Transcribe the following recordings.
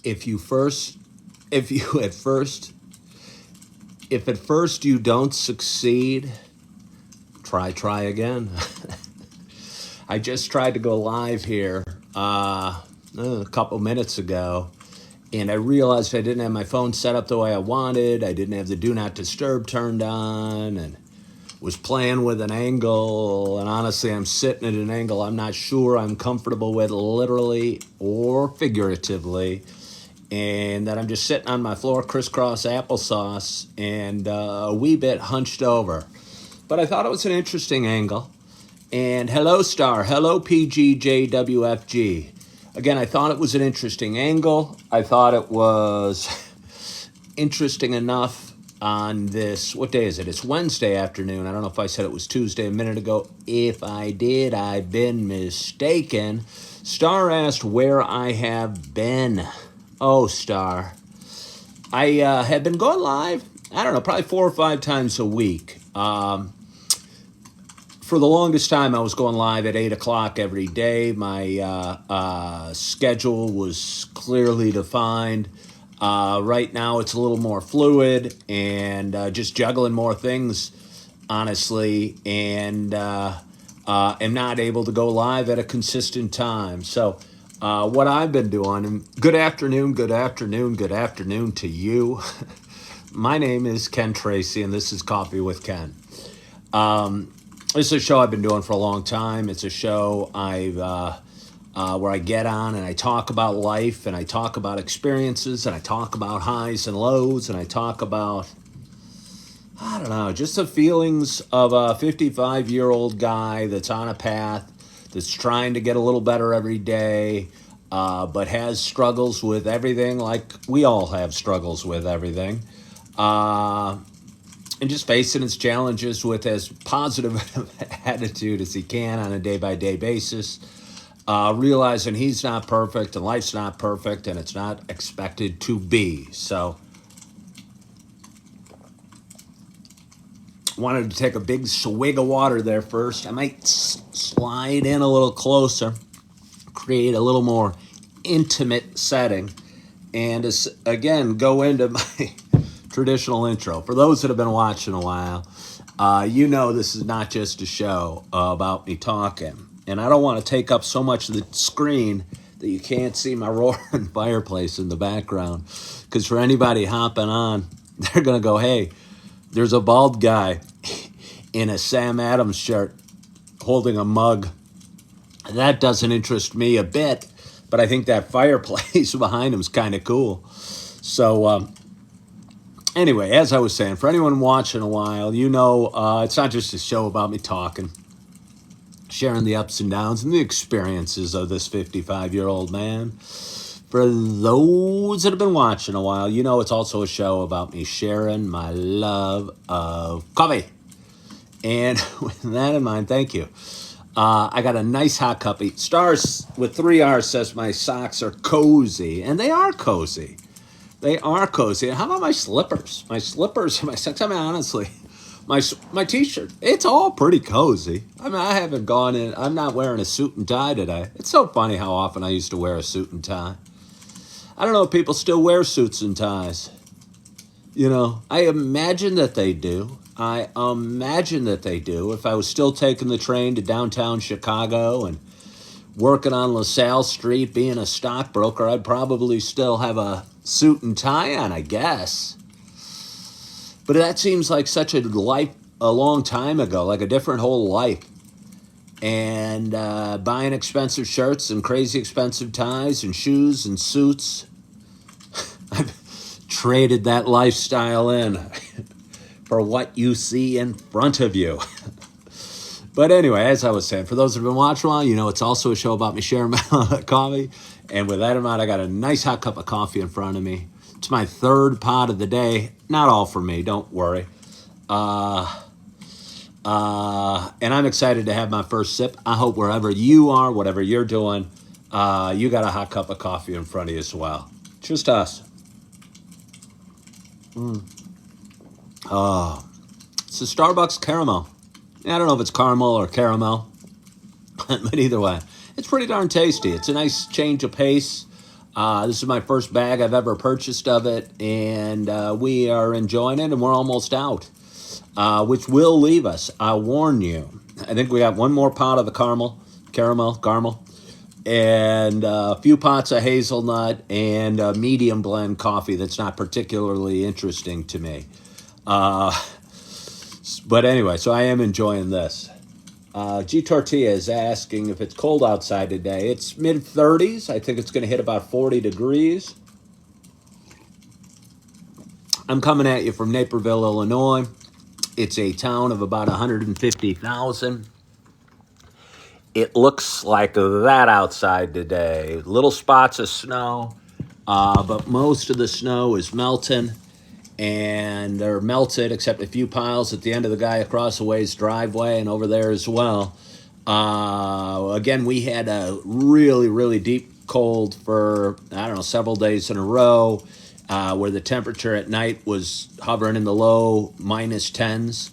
if you first, if you at first, if at first you don't succeed, try again. I just tried to go live here a couple minutes ago, and I realized I didn't have my phone set up the way I wanted. I didn't have the do not disturb turned on, and was playing with an angle. And honestly, I'm sitting at an angle I'm not sure I'm comfortable with, literally or figuratively. And that I'm just sitting on my floor, crisscross applesauce, and a wee bit hunched over. But I thought it was an interesting angle. And hello, Star. Hello, PGJWFG. Again, I thought it was an interesting angle. I thought it was interesting enough on this. What day is it? It's Wednesday afternoon. I don't know if I said it was Tuesday a minute ago. If I did, I've been mistaken. Star asked where I have been. Oh, Star. I have been going live, I don't know, probably 4 or 5 times a week. For the longest time, I was going live at 8 o'clock every day. My schedule was clearly defined. Right now, it's a little more fluid and just juggling more things, honestly, and am not able to go live at a consistent time. So what I've been doing, and good afternoon to you. My name is Ken Tracy, and this is Coffee with Ken. This is a show I've been doing for a long time. It's a show where I get on and I talk about life, and I talk about experiences, and I talk about highs and lows, and I talk about, I don't know, just the feelings of a 55-year-old guy that's on a path, that's trying to get a little better every day, but has struggles with everything, like we all have struggles with everything. And just facing its challenges with as positive attitude as he can on a day-by-day basis. Realizing he's not perfect and life's not perfect and it's not expected to be. So, wanted to take a big swig of water there first. I might slide in a little closer, create a little more intimate setting, and again, go into my traditional intro. For those that have been watching a while, you know this is not just a show about me talking. And I don't want to take up so much of the screen that you can't see my roaring fireplace in the background. Because for anybody hopping on, they're going to go, hey, there's a bald guy in a Sam Adams shirt holding a mug. That doesn't interest me a bit, but I think that fireplace behind him is kind of cool. So, anyway, as I was saying, for anyone watching a while, you know it's not just a show about me talking, sharing the ups and downs and the experiences of this 55-year-old man. For those that have been watching a while, you know it's also a show about me sharing my love of coffee. And with that in mind, thank you. I got a nice hot cuppy. Stars with 3 R's says my socks are cozy, and they are cozy. They are cozy. And how about my slippers? My slippers and my socks. I mean, honestly, my T-shirt, it's all pretty cozy. I mean, I haven't gone in. I'm not wearing a suit and tie today. It's so funny how often I used to wear a suit and tie. I don't know if people still wear suits and ties. You know, I imagine that they do. I imagine that they do. If I was still taking the train to downtown Chicago and working on LaSalle Street, being a stockbroker, I'd probably still have a suit and tie on, I guess. But that seems like such a long time ago, like a different whole life. And buying expensive shirts and crazy expensive ties and shoes and suits. I've traded that lifestyle in for what you see in front of you. But anyway, as I was saying, for those that have been watching a while, you know it's also a show about me sharing my coffee. And with that in mind, I got a nice hot cup of coffee in front of me. It's my 3rd pot of the day. Not all for me, don't worry. And I'm excited to have my first sip. I hope wherever you are, whatever you're doing, you got a hot cup of coffee in front of you as well. Just us. It's a Starbucks caramel. I don't know if it's caramel or caramel, but either way, it's pretty darn tasty. It's a nice change of pace. This is my first bag I've ever purchased of it, and we are enjoying it, and we're almost out, which will leave us, I'll warn you. I think we got one more pot of the caramel, and a few pots of hazelnut, and a medium blend coffee that's not particularly interesting to me. But anyway, so I am enjoying this. G Tortilla is asking if it's cold outside today. It's mid 30s. I think it's going to hit about 40 degrees. I'm coming at you from Naperville, Illinois. It's a town of about 150,000. It looks like that outside today. Little spots of snow, but most of the snow is melting. And they're melted except a few piles at the end of the guy across the way's driveway and over there as well. Again, we had a really, really deep cold for, I don't know, several days in a row, where the temperature at night was hovering in the low minus 10s,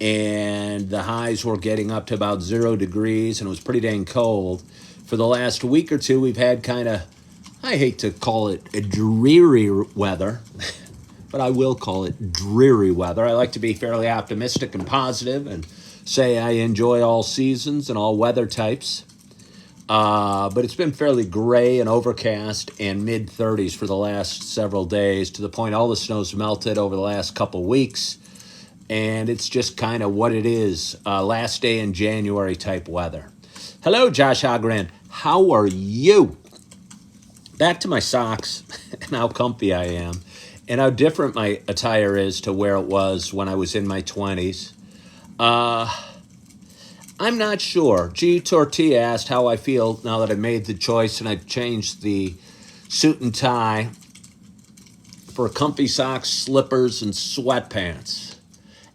and the highs were getting up to about 0 degrees, and it was pretty dang cold. For the last week or two, we've had kind of, I hate to call it a dreary weather, but I will call it dreary weather. I like to be fairly optimistic and positive and say I enjoy all seasons and all weather types. But it's been fairly gray and overcast and mid 30s for the last several days, to the point all the snow's melted over the last couple weeks. And it's just kind of what it is, last day in January type weather. Hello, Josh Ogren. How are you? Back to my socks and how comfy I am, and how different my attire is to where it was when I was in my 20s. I'm not sure. G Tortilla asked how I feel now that I made the choice and I've changed the suit and tie for comfy socks, slippers, and sweatpants.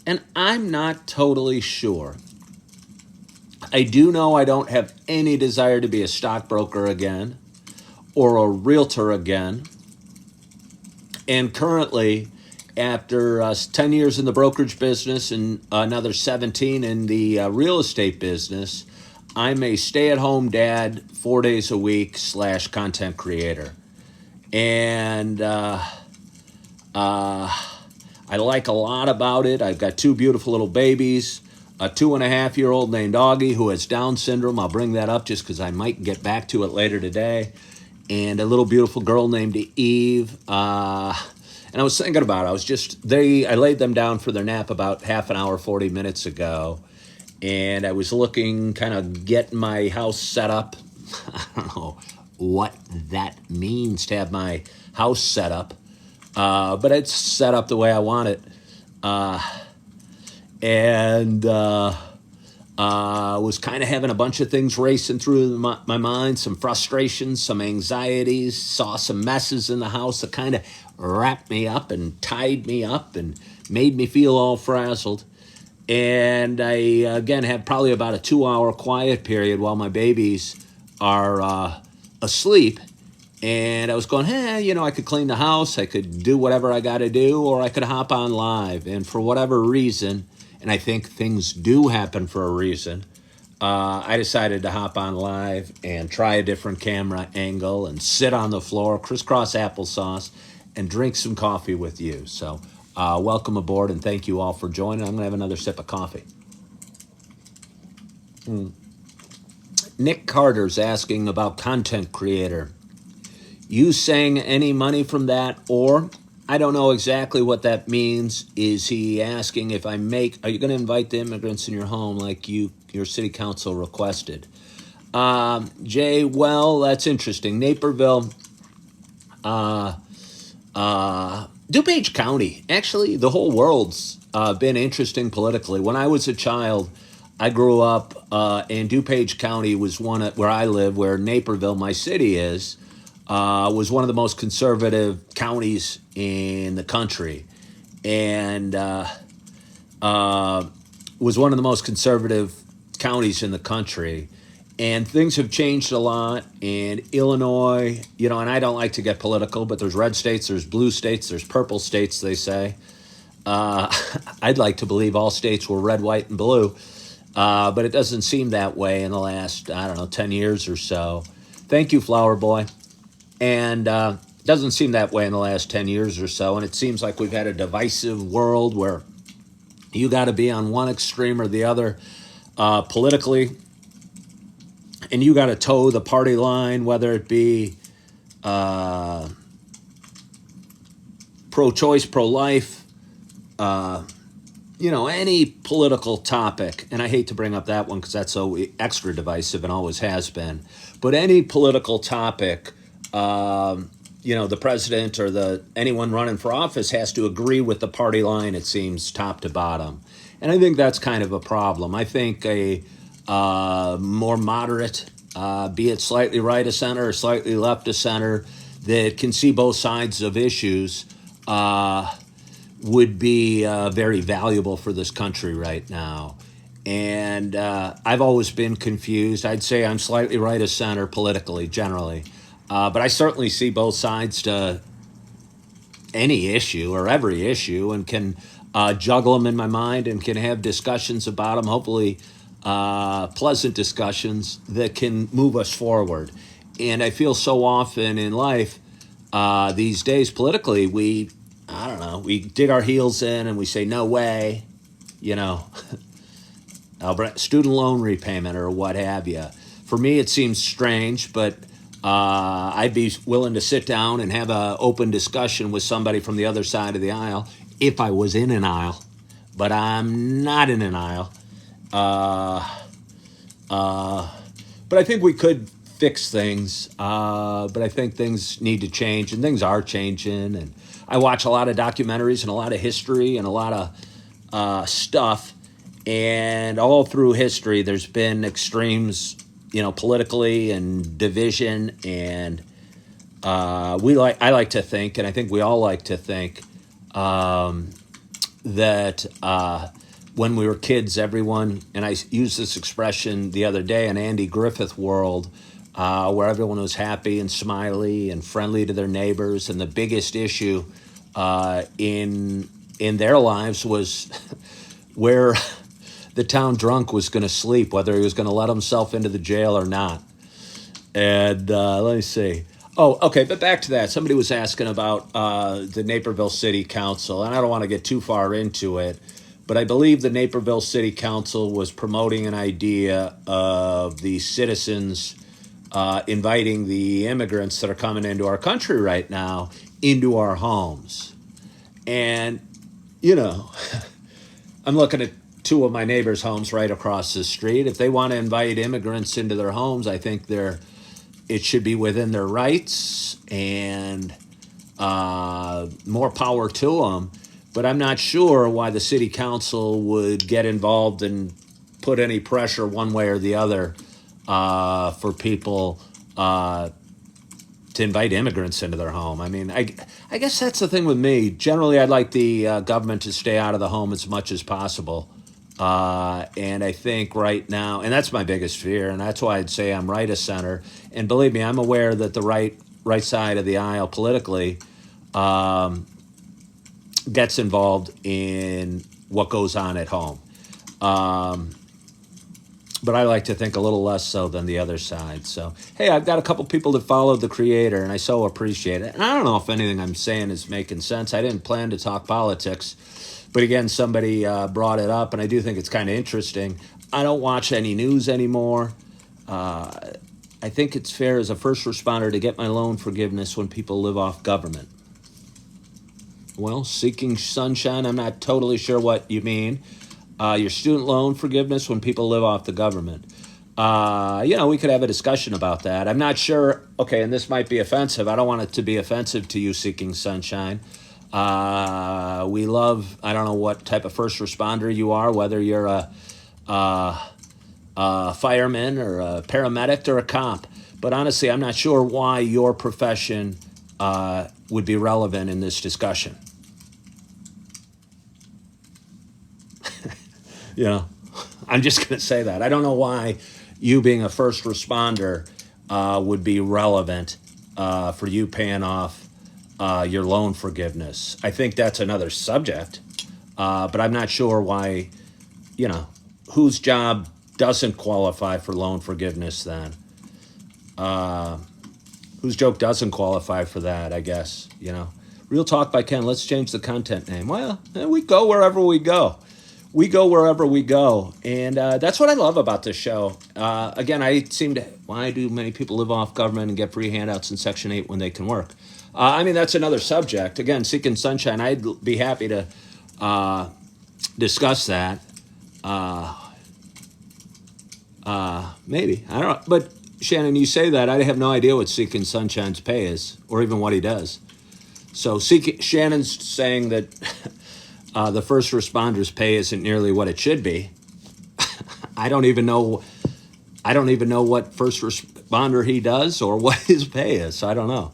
And I'm not totally sure. I do know I don't have any desire to be a stockbroker again or a realtor again. And currently, after 10 years in the brokerage business and another 17 in the real estate business, I'm a stay-at-home dad 4 days a week / content creator. And I like a lot about it. I've got 2 beautiful little babies, a 2.5-year-old named Augie who has Down syndrome. I'll bring that up just because I might get back to it later today. And a little beautiful girl named Eve. And I was thinking about it. I laid them down for their nap about half an hour, 40 minutes ago. And I was looking, kind of getting my house set up. I don't know what that means to have my house set up. But it's set up the way I want it. Was kind of having a bunch of things racing through my mind, some frustrations, some anxieties, saw some messes in the house that kind of wrapped me up and tied me up and made me feel all frazzled. And I, again, had probably about a 2-hour quiet period while my babies are asleep. And I was going, I could clean the house, I could do whatever I got to do, or I could hop on live. And for whatever reason, and I think things do happen for a reason, I decided to hop on live and try a different camera angle and sit on the floor, crisscross applesauce, and drink some coffee with you. So welcome aboard, and thank you all for joining. I'm going to have another sip of coffee. Nick Carter's asking about content creator. You saying any money from that, or I don't know exactly what that means. Is he asking if are you going to invite the immigrants in your home like your city council requested? Jay, well, that's interesting. Naperville, DuPage County, actually, the whole world's been interesting politically. When I was a child, I grew up in DuPage County was where I live, where Naperville, my city is, was one of the most conservative counties in the country, and was one of the most conservative counties in the country. And things have changed a lot in Illinois, and I don't like to get political, but there's red states, there's blue states, there's purple states, they say. I'd like to believe all states were red, white, and blue, but it doesn't seem that way in the last, 10 years or so. Thank you, Flower Boy. And doesn't seem that way in the last 10 years or so. And it seems like we've had a divisive world where you got to be on one extreme or the other politically, and you got to toe the party line, whether it be pro-choice, pro-life, any political topic. And I hate to bring up that one because that's so extra divisive and always has been. But any political topic, the president or anyone running for office has to agree with the party line, it seems, top to bottom. And I think that's kind of a problem. I think a more moderate, be it slightly right of center or slightly left of center, that can see both sides of issues would be very valuable for this country right now. And I've always been confused. I'd say I'm slightly right of center politically, generally. But I certainly see both sides to any issue or every issue and can juggle them in my mind and can have discussions about them, hopefully pleasant discussions that can move us forward. And I feel so often in life these days politically, we dig our heels in and we say, no way, student loan repayment or what have you. For me, it seems strange, but I'd be willing to sit down and have an open discussion with somebody from the other side of the aisle if I was in an aisle, but I'm not in an aisle. But I think we could fix things, but I think things need to change, and things are changing. And I watch a lot of documentaries and a lot of history and a lot of stuff, and all through history there's been extremes, politically, and division. And I like to think, and I think we all like to think, that when we were kids, everyone, and I used this expression the other day, an Andy Griffith world, where everyone was happy and smiley and friendly to their neighbors, and the biggest issue in their lives was where the town drunk was going to sleep, whether he was going to let himself into the jail or not. And let me see. Oh, okay, but back to that. Somebody was asking about the Naperville City Council, and I don't want to get too far into it, but I believe the Naperville City Council was promoting an idea of the citizens inviting the immigrants that are coming into our country right now into our homes. And, I'm looking at two of my neighbors' homes right across the street. If they want to invite immigrants into their homes, I think it should be within their rights, and more power to them. But I'm not sure why the city council would get involved and put any pressure one way or the other for people to invite immigrants into their home. I mean, I guess that's the thing with me. Generally, I'd like the government to stay out of the home as much as possible. And I think right now, and that's my biggest fear, and that's why I'd say I'm right of center. And believe me, I'm aware that the right side of the aisle politically gets involved in what goes on at home. But I like to think a little less so than the other side. So, hey, I've got a couple people that follow the creator, and I so appreciate it. And I don't know if anything I'm saying is making sense. I didn't plan to talk politics. But again, somebody brought it up, and I do think it's kind of interesting. I don't watch any news anymore. I think it's fair as a first responder to get my loan forgiveness when people live off government. Well, seeking sunshine, I'm not totally sure what you mean. Your student loan forgiveness when people live off the government. We could have a discussion about that. I'm not sure. Okay, and this might be offensive. I don't want it to be offensive to you, seeking sunshine. We love, I don't know what type of first responder you are, whether you're a fireman or a paramedic or a cop. But honestly, I'm not sure why your profession would be relevant in this discussion. I'm just going to say that. I don't know why you being a first responder would be relevant for you paying off your loan forgiveness. I think that's another subject, but I'm not sure why, whose job doesn't qualify for loan forgiveness then. Whose joke doesn't qualify for that, I guess, you know. Real Talk by Ken. Let's change the content name. Well, we go wherever we go. We go wherever we go. And that's what I love about this show. Again, why do many people live off government and get free handouts in Section 8 when they can work? I mean, that's another subject. Again, Seeking Sunshine, I'd be happy to discuss that. Maybe. I don't know. But Shannon, you say that. I have no idea what Seeking Sunshine's pay is or even what he does. So Shannon's saying that the first responders' pay isn't nearly what it should be. I don't even know what first responder he does or what his pay is. So I don't know.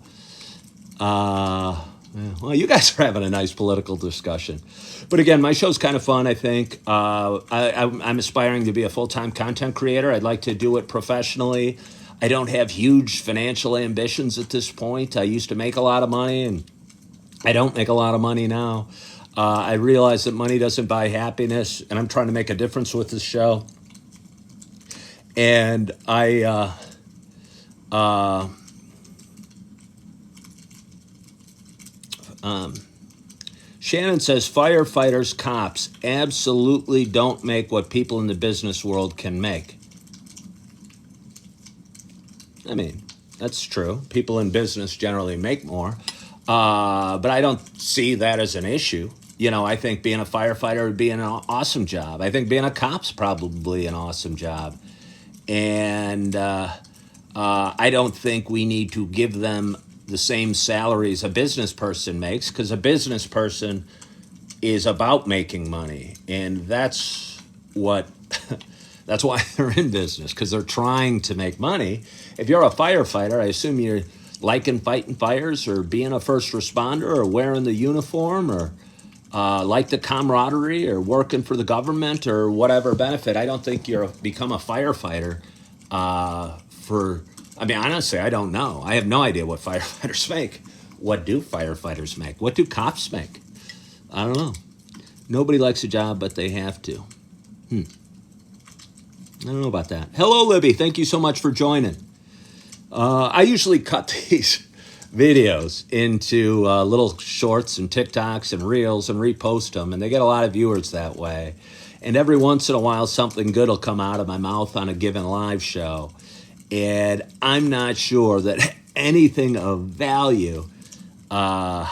Well, you guys are having a nice political discussion. But again, my show's kind of fun, I think. I'm aspiring to be a full-time content creator. I'd like to do it professionally. I don't have huge financial ambitions at this point. I used to make a lot of money, and I don't make a lot of money now. I realize that money doesn't buy happiness, and I'm trying to make a difference with this show. And Shannon says firefighters, cops absolutely don't make what people in the business world can make. I mean, that's true. People in business generally make more. But I don't see that as an issue. You know, I think being a firefighter would be an awesome job. I think being a cop's probably an awesome job. And I don't think we need to give them the same salaries a business person makes, because a business person is about making money. And that's what... That's why they're in business, because they're trying to make money. If you're a firefighter, I assume you're liking fighting fires or being a first responder or wearing the uniform or like the camaraderie or working for the government or whatever benefit. I don't think you're become a firefighter I mean, honestly, I don't know. I have no idea what firefighters make. What do firefighters make? What do cops make? I don't know. Nobody likes a job, but they have to. I don't know about that. Hello, Libby. Thank you so much for joining. I usually cut these videos into little shorts and TikToks and Reels and repost them, and they get a lot of viewers that way. And every once in a while, something good will come out of my mouth on a given live show. And I'm not sure that anything of value has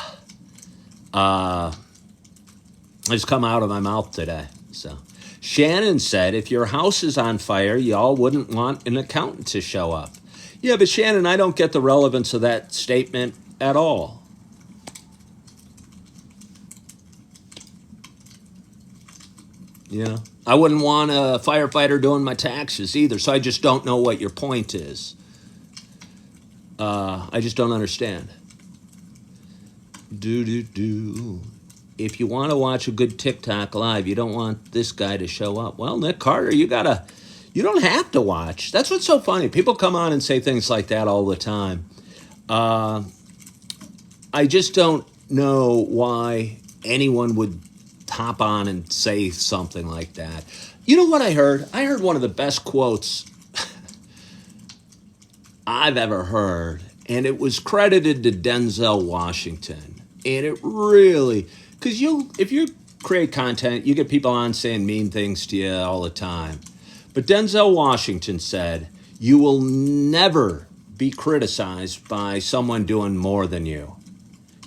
come out of my mouth today. So Shannon said, if your house is on fire, y'all wouldn't want an accountant to show up. Yeah, but Shannon, I don't get the relevance of that statement at all. You know, I wouldn't want a firefighter doing my taxes either, so I just don't know what your point is. I just don't understand. If you want to watch a good TikTok live, you don't want this guy to show up. Well, Nick Carter, you don't have to watch. That's what's so funny. People come on and say things like that all the time. I just don't know why anyone would hop on and say something like that. You know what I heard? I heard one of the best quotes I've ever heard, and it was credited to Denzel Washington. And it really, because if you create content, you get people on saying mean things to you all the time. But Denzel Washington said, you will never be criticized by someone doing more than you.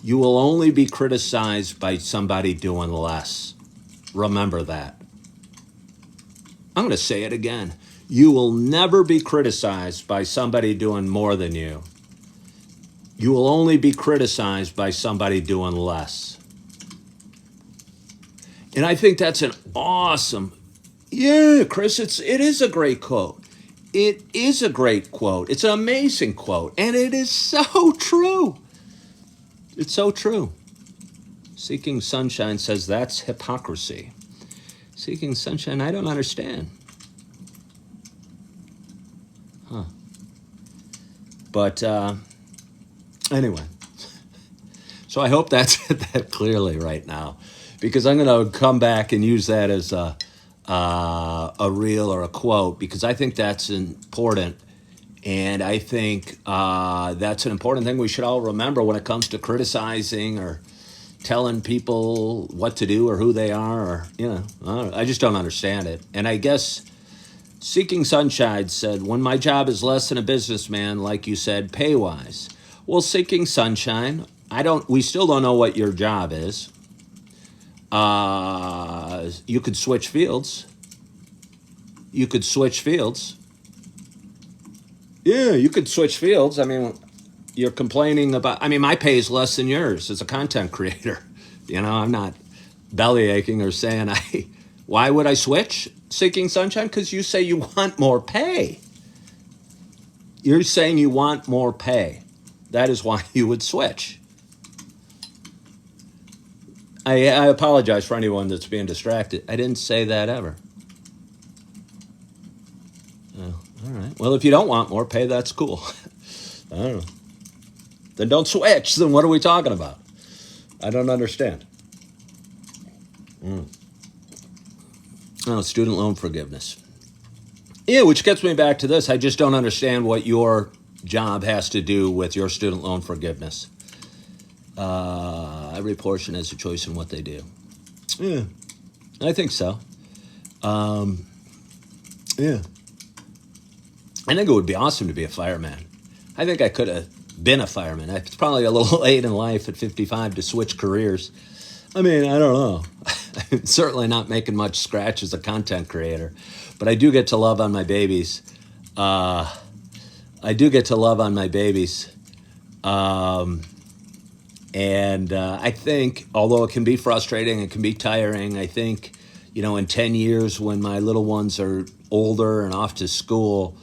You will only be criticized by somebody doing less. Remember that. I'm going to say it again. You will never be criticized by somebody doing more than you. You will only be criticized by somebody doing less. And I think that's an awesome, yeah, Chris, it is a great quote. It is a great quote. It's an amazing quote. And it is so true. It's so true. Seeking Sunshine says that's hypocrisy. Seeking Sunshine, I don't understand. But anyway, so I hope that's said that clearly right now, because I'm going to come back and use that as a reel or a quote, because I think that's important. And I think that's an important thing we should all remember when it comes to criticizing or telling people what to do or who they are, or, I just don't understand it. And I guess Seeking Sunshine said, when my job is less than a businessman, like you said, pay wise. Well, Seeking Sunshine, we still don't know what your job is. You could switch fields. Yeah, you could switch fields. I mean, you're complaining about, my pay is less than yours as a content creator. I'm not belly aching or saying, why would I switch Seeking Sunshine? Because you say you want more pay. You're saying you want more pay. That is why you would switch. I apologize for anyone that's being distracted. I didn't say that ever. Oh, all right. Well, if you don't want more pay, that's cool. I don't know. Then don't switch. Then what are we talking about? I don't understand. Oh, student loan forgiveness. Yeah, which gets me back to this. I just don't understand what your job has to do with your student loan forgiveness. Every portion has a choice in what they do. Yeah, I think so. Yeah. I think it would be awesome to be a fireman. I think I could have been a fireman. It's probably a little late in life at 55 to switch careers. I don't know. I'm certainly not making much scratch as a content creator, but I do get to love on my babies. And I think, although it can be frustrating, it can be tiring, I think, in 10 years when my little ones are older and off to school,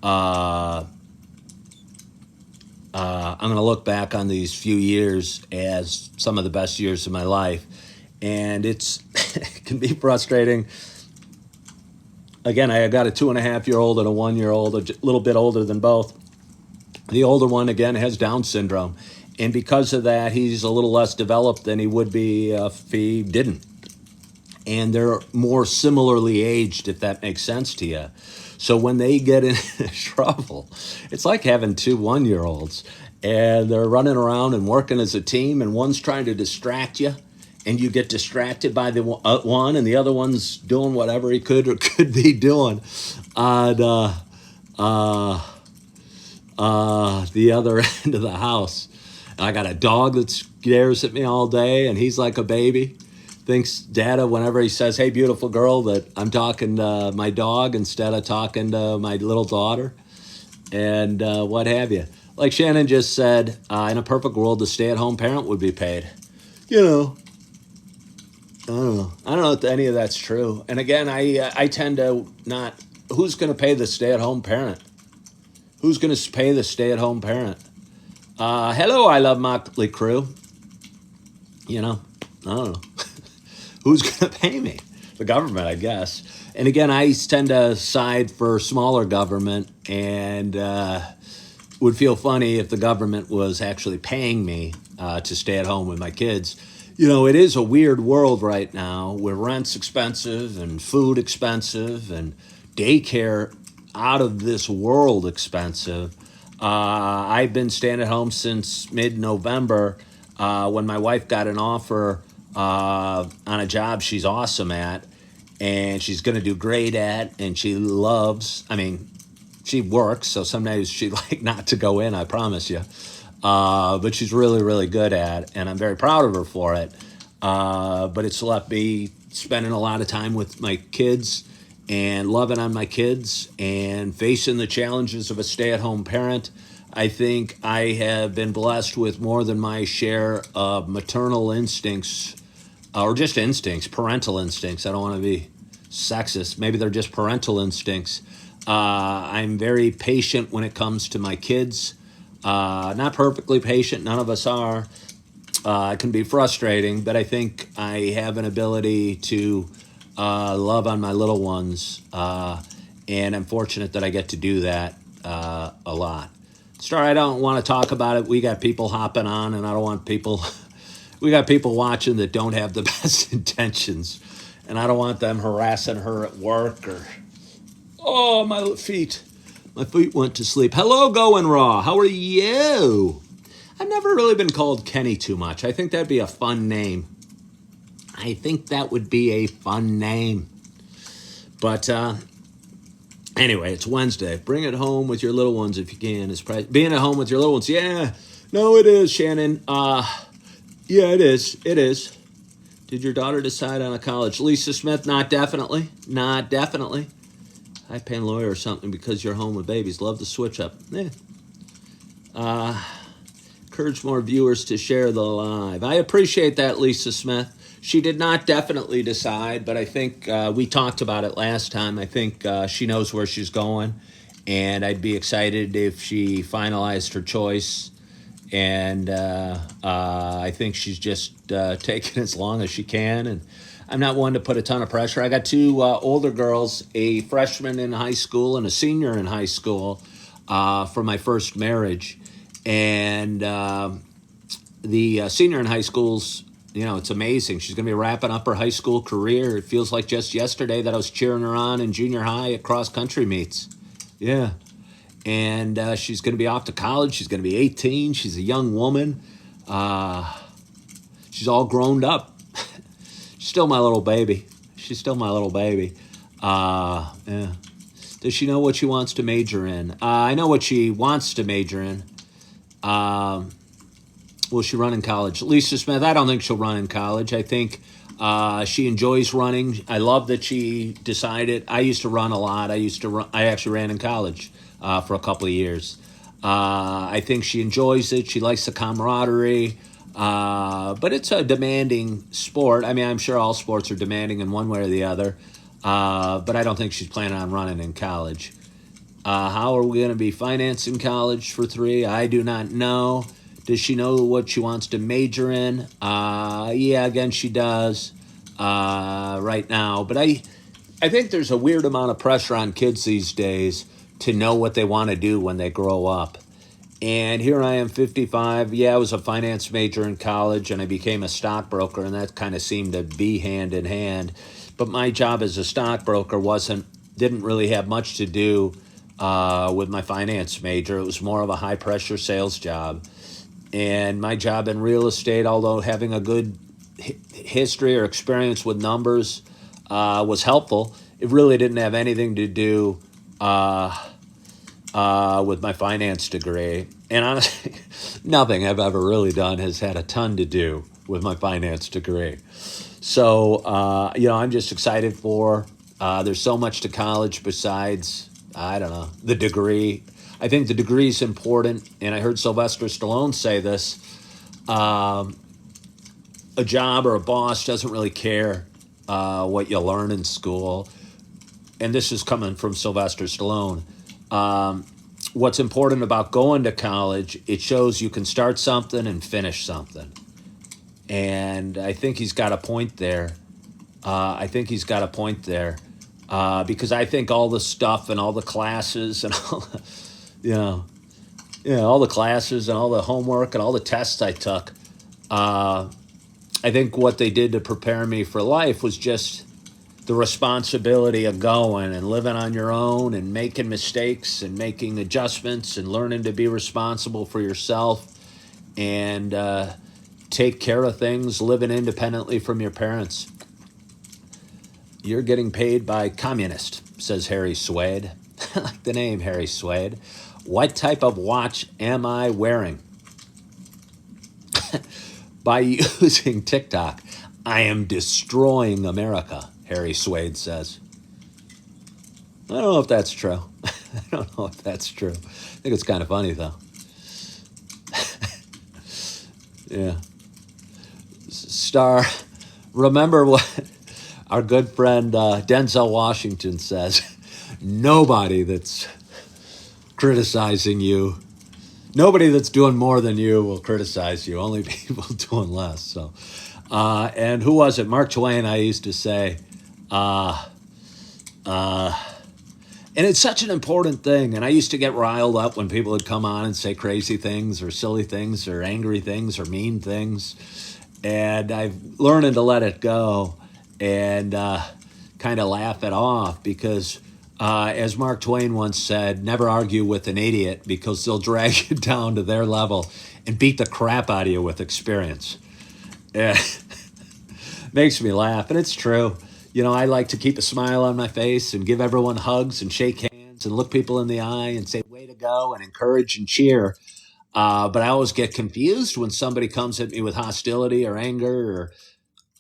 I'm going to look back on these few years as some of the best years of my life. And it can be frustrating. Again, I got a 2.5-year-old and a 1-year-old, a little bit older than both. The older one, again, has Down syndrome. And because of that, he's a little less developed than he would be if he didn't. And they're more similarly aged, if that makes sense to you. So when they get in trouble, it's like having 2 1-year-olds. And they're running around and working as a team, and one's trying to distract you. And you get distracted by the one, and the other one's doing whatever he could or could be doing on the other end of the house. I got a dog that stares at me all day, and he's like a baby. Thinks Dada, whenever he says, "Hey, beautiful girl," that I'm talking to my dog instead of talking to my little daughter, and what have you. Like Shannon just said, in a perfect world, the stay-at-home parent would be paid. I don't know if any of that's true. And again, I tend to not. Who's going to pay the stay-at-home parent? Who's going to pay the stay-at-home parent? Hello, I Love Motley Crue. I don't know. Who's going to pay me? The government, I guess. And again, I tend to side for smaller government, and would feel funny if the government was actually paying me to stay at home with my kids. It is a weird world right now where rent's expensive and food expensive and daycare out of this world expensive. I've been staying at home since mid-November when my wife got an offer on a job she's awesome at and she's going to do great at, and she loves, she works, so some days she'd like not to go in, I promise you. But she's really, really good at, and I'm very proud of her for it. But it's left me spending a lot of time with my kids and loving on my kids and facing the challenges of a stay-at-home parent. I think I have been blessed with more than my share of maternal instincts, or just instincts, parental instincts. I don't want to be sexist. Maybe they're just parental instincts. I'm very patient when it comes to my kids. Not perfectly patient. None of us are. It can be frustrating, but I think I have an ability to love on my little ones, and I'm fortunate that I get to do that a lot. Star, I don't want to talk about it. We got people hopping on, and I don't want people... We got people watching that don't have the best intentions, and I don't want them harassing her at work or... Oh, my feet. My feet went to sleep. Hello, Going Raw. How are you? I've never really been called Kenny too much. I think that'd be a fun name. I think that would be a fun name. But anyway, it's Wednesday. Bring it home with your little ones if you can. It's being at home with your little ones. Yeah, no, it is, Shannon. Yeah, it is. It is. Did your daughter decide on a college? Lisa Smith, not definitely. Not definitely. High-paying lawyer or something because you're home with babies. Love the switch up. Encourage more viewers to share the live. I appreciate that, Lisa Smith. She did not definitely decide, but I think we talked about it last time. I think she knows where she's going, and I'd be excited if she finalized her choice. And I think she's just taking as long as she can. And I'm not one to put a ton of pressure. I got two older girls, a freshman in high school and a senior in high school for my first marriage. And the senior in high school's, it's amazing. She's going to be wrapping up her high school career. It feels like just yesterday that I was cheering her on in junior high at cross-country meets. Yeah. And she's going to be off to college. She's going to be 18. She's a young woman. She's all grown up. She's still my little baby. She's still my little baby. Yeah. Does she know what she wants to major in? I know what she wants to major in. Will she run in college? Lisa Smith, I don't think she'll run in college. I think she enjoys running. I love that she decided. I used to run a lot. I actually ran in college for a couple of years. I think she enjoys it. She likes the camaraderie. But it's a demanding sport. I mean, I'm sure all sports are demanding in one way or the other. But I don't think she's planning on running in college. How are we going to be financing college for 3? I do not know. Does she know what she wants to major in? Yeah, again, she does right now. But I think there's a weird amount of pressure on kids these days to know what they want to do when they grow up. And here I am, 55. Yeah, I was a finance major in college, and I became a stockbroker, and that kind of seemed to be hand in hand. But my job as a stockbroker didn't really have much to do with my finance major. It was more of a high-pressure sales job. And my job in real estate, although having a good history or experience with numbers was helpful, it really didn't have anything to do with my finance degree. And honestly, nothing I've ever really done has had a ton to do with my finance degree. So, I'm just excited for, there's so much to college besides, I don't know, the degree. I think the degree is important, and I heard Sylvester Stallone say this. A job or a boss doesn't really care what you learn in school. And this is coming from Sylvester Stallone. What's important about going to college, it shows you can start something and finish something. And I think he's got a point there. Because I think all the stuff and all the classes and all all the classes and all the homework and all the tests I took, I think what they did to prepare me for life was just the responsibility of going and living on your own and making mistakes and making adjustments and learning to be responsible for yourself and take care of things, living independently from your parents. You're getting paid by communist, says Harry Swade. I like the name, Harry Swade. What type of watch am I wearing? By using TikTok, I am destroying America, Harry Swade says. I don't know if that's true. I think it's kind of funny, though. Yeah. Star, remember what our good friend Denzel Washington says. Nobody that's criticizing you, nobody that's doing more than you will criticize you. Only people doing less. So, and who was it? Mark Twain, I used to say. And it's such an important thing. And I used to get riled up when people would come on and say crazy things or silly things or angry things or mean things. And I've learned to let it go and kind of laugh it off because As Mark Twain once said, never argue with an idiot because they'll drag you down to their level and beat the crap out of you with experience. Yeah. Makes me laugh, and it's true. You know, I like to keep a smile on my face and give everyone hugs and shake hands and look people in the eye and say, way to go, and encourage and cheer. But I always get confused when somebody comes at me with hostility or anger or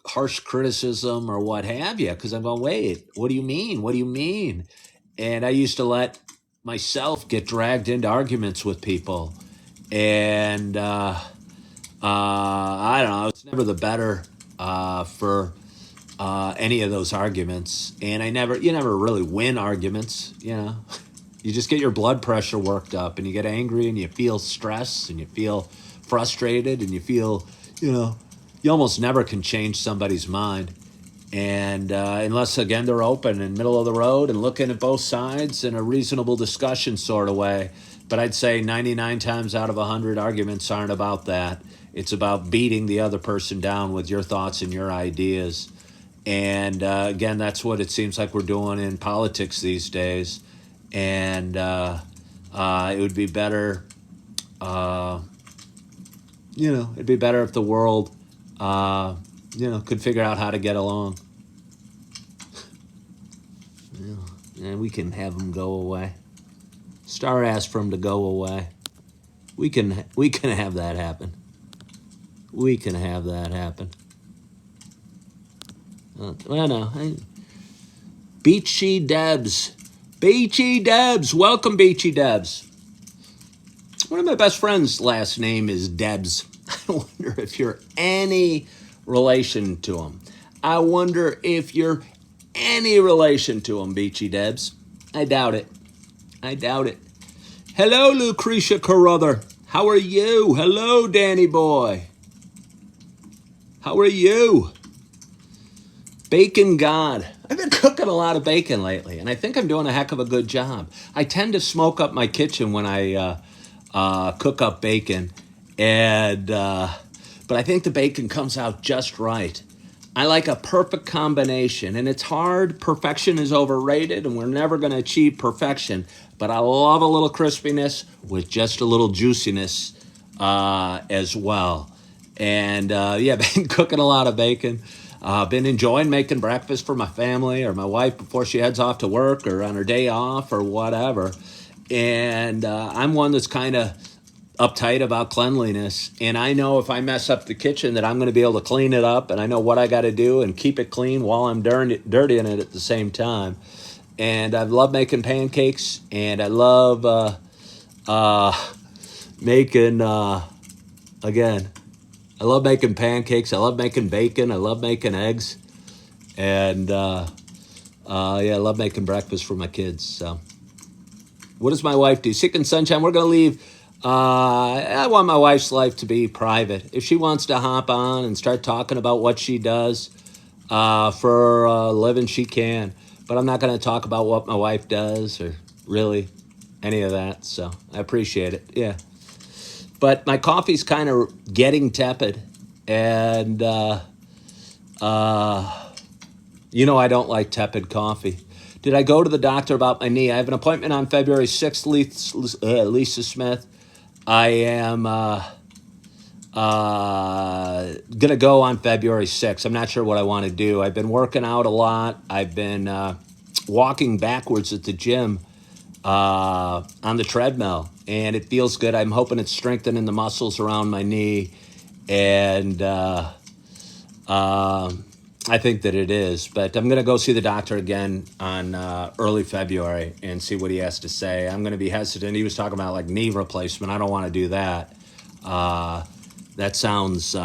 harsh criticism or what have you, because I'm going, wait, what do you mean? What do you mean? And I used to let myself get dragged into arguments with people. And I don't know, it's never the better for any of those arguments. And you never really win arguments, you know. You just get your blood pressure worked up and you get angry and you feel stress and you feel frustrated and you feel, you know, you almost never can change somebody's mind. And unless, again, they're open in middle of the road and looking at both sides in a reasonable discussion sort of way. But I'd say 99 times out of 100 arguments aren't about that. It's about beating the other person down with your thoughts and your ideas. And again, that's what it seems like we're doing in politics these days. And it would be better, it'd be better if the world, could figure out how to get along. And we can have them go away. Star asked for them to go away. We can have that happen. We can have that happen. Well, no. Beachy Debs. Beachy Debs. Welcome, Beachy Debs. One of my best friends' last name is Debs. I wonder if you're any relation to him. I wonder if you're any relation to him, Beachy Debs. I doubt it. I doubt it. Hello, Lucretia Carruthers. How are you? Hello, Danny boy. How are you? Bacon God. I've been cooking a lot of bacon lately, and I think I'm doing a heck of a good job. I tend to smoke up my kitchen when I cook up bacon, but I think the bacon comes out just right. I like a perfect combination, and it's hard. Perfection is overrated, and we're never going to achieve perfection, but I love a little crispiness with just a little juiciness as well. And been cooking a lot of bacon. Been enjoying making breakfast for my family or my wife before she heads off to work or on her day off or whatever. And I'm one that's kind of uptight about cleanliness. And I know if I mess up the kitchen that I'm going to be able to clean it up. And I know what I got to do and keep it clean while I'm dirtying it at the same time. And I love making pancakes. And I love making, again, I love making pancakes. I love making bacon. I love making eggs. And, I love making breakfast for my kids. So what does my wife do? Sick and Sunshine, we're going to leave. I want my wife's life to be private. If she wants to hop on and start talking about what she does for a living, she can. But I'm not going to talk about what my wife does or really any of that. So I appreciate it. Yeah. But my coffee's kind of getting tepid. And, I don't like tepid coffee. Did I go to the doctor about my knee? I have an appointment on February 6th, Lisa Smith. I am going to go on February 6th. I'm not sure what I want to do. I've been working out a lot. I've been walking backwards at the gym on the treadmill, and it feels good. I'm hoping it's strengthening the muscles around my knee, and I think that it is. But I'm going to go see the doctor again on early February and see what he has to say. I'm going to be hesitant. He was talking about like knee replacement. I don't want to do that. That sounds,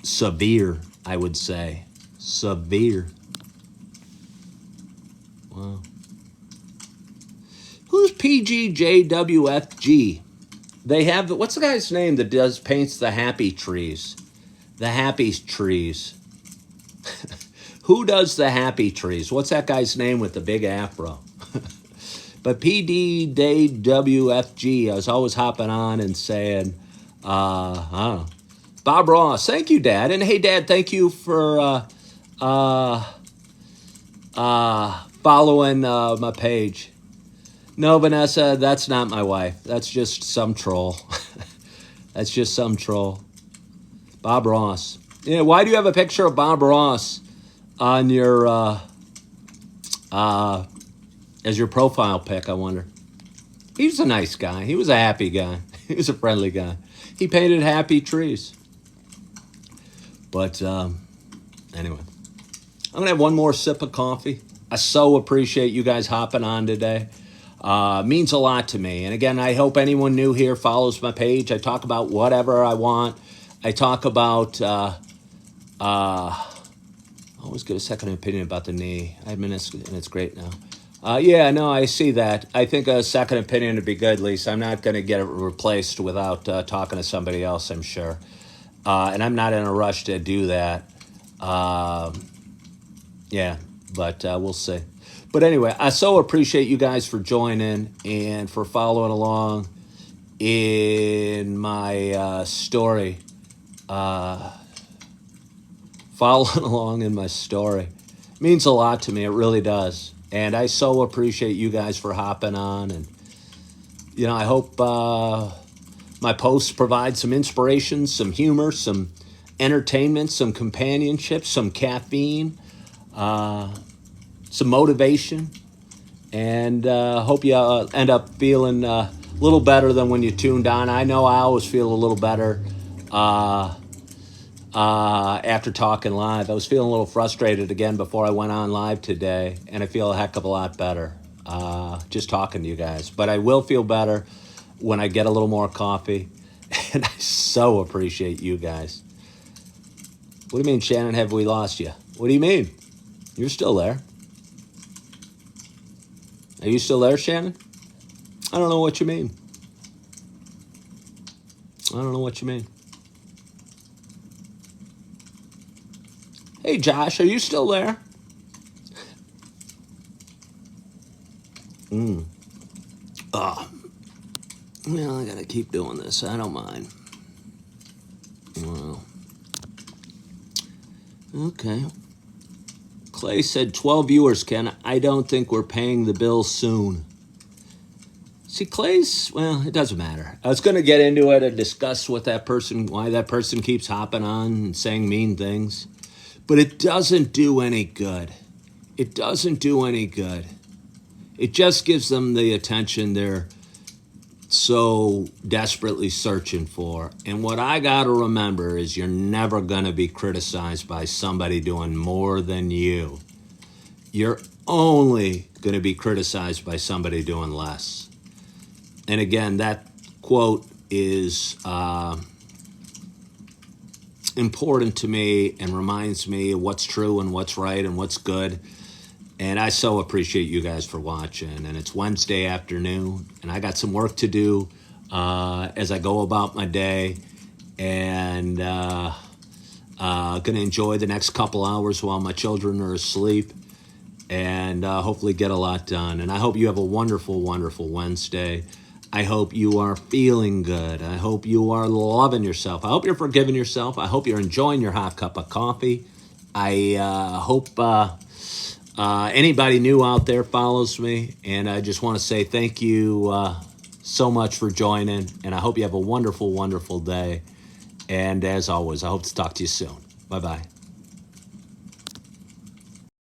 severe, I would say. Severe. Wow. Who's PGJWFG? They have, what's the guy's name that paints the happy trees? The happy trees. Who does the happy trees? What's that guy's name with the big afro? But PDJWFG, I was always hopping on and saying, Bob Ross, thank you, Dad. And hey, Dad, thank you for following my page. No, Vanessa, that's not my wife. That's just some troll. That's just some troll. Bob Ross. Yeah, why do you have a picture of Bob Ross on your as your profile pic, I wonder? He was a nice guy. He was a happy guy. He was a friendly guy. He painted happy trees. But anyway, I'm going to have one more sip of coffee. I so appreciate you guys hopping on today. Means a lot to me. And again, I hope anyone new here follows my page. I talk about whatever I want. I talk about, I always get a second opinion about the knee. I admit it's great now. Yeah, no, I see that. I think a second opinion would be good, Lisa. I'm not going to get it replaced without talking to somebody else, I'm sure. And I'm not in a rush to do that. Yeah, but we'll see. But anyway, I so appreciate you guys for joining and for following along in my story. Following along in my story. It means a lot to me. It really does. And I so appreciate you guys for hopping on. And, you know, I hope my posts provide some inspiration, some humor, some entertainment, some companionship, some caffeine, some motivation, and hope you end up feeling a little better than when you tuned on. I know I always feel a little better after talking live. I was feeling a little frustrated again before I went on live today, and I feel a heck of a lot better just talking to you guys. But I will feel better when I get a little more coffee, and I so appreciate you guys. What do you mean, Shannon, have we lost you? What do you mean? You're still there. Are you still there, Shannon? I don't know what you mean. I don't know what you mean. Hey, Josh, are you still there? Well, I gotta keep doing this. I don't mind. Well, okay. Clay said 12 viewers, Ken. I don't think we're paying the bill soon. See, Clay's, well, it doesn't matter. I was going to get into it and discuss with that person, why that person keeps hopping on and saying mean things. But it doesn't do any good. It doesn't do any good. It just gives them the attention they're so desperately searching for. And what I got to remember is you're never going to be criticized by somebody doing more than you. You're only going to be criticized by somebody doing less. And again, that quote is important to me and reminds me of what's true and what's right and what's good. And I so appreciate you guys for watching. And it's Wednesday afternoon, and I got some work to do as I go about my day. And going to enjoy the next couple hours while my children are asleep, and hopefully get a lot done. And I hope you have a wonderful, wonderful Wednesday. I hope you are feeling good. I hope you are loving yourself. I hope you're forgiving yourself. I hope you're enjoying your hot cup of coffee. I hope anybody new out there follows me, and I just want to say thank you so much for joining, and I hope you have a wonderful, wonderful day. And as always, I hope to talk to you soon. Bye-bye.